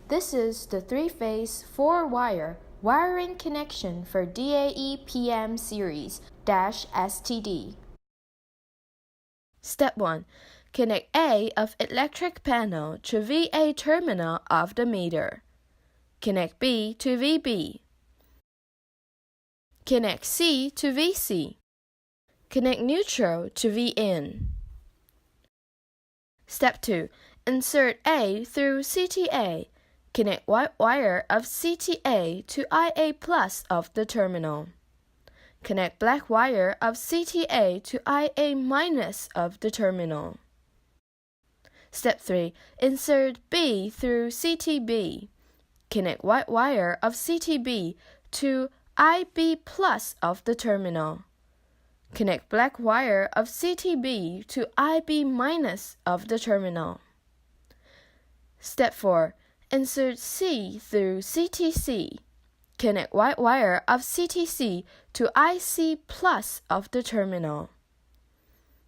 This is the 3-phase 4-wire wiring connection for DAE PM Series -STD. Step 1. Connect A of electric panel to VA terminal of the meter. Connect B to VB. Connect C to VC. Connect neutral to VN. Step 2. Insert A through CTA. Connect white wire of CTA to IA plus of the terminal. Connect black wire of CTA to IA minus of the terminal. Step 3. Insert B through CTB. Connect white wire of CTB to IB plus of the terminal. Connect black wire of CTB to IB minus of the terminal. Step 4. Insert C through CTC. Connect white wire of CTC to IC plus of the terminal.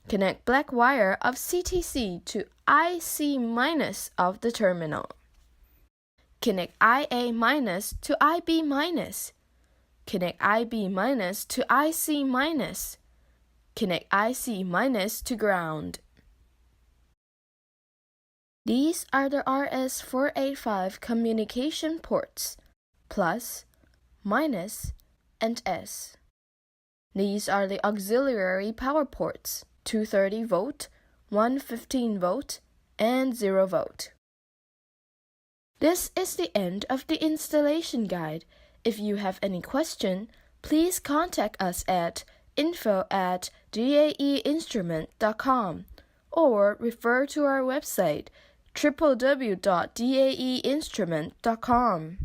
Connect black wire of CTC to IC minus of the terminal. Connect IA minus to IB minus. Connect IB minus to IC minus. Connect IC minus to ground. These are the RS485 communication ports, plus, minus, and S. These are the auxiliary power ports, 230 volt, 115 volt, and 0 volt. This is the end of the installation guide. If you have any question, please contact us at info@daeinstrument.com or refer to our website www.daeinstrument.com.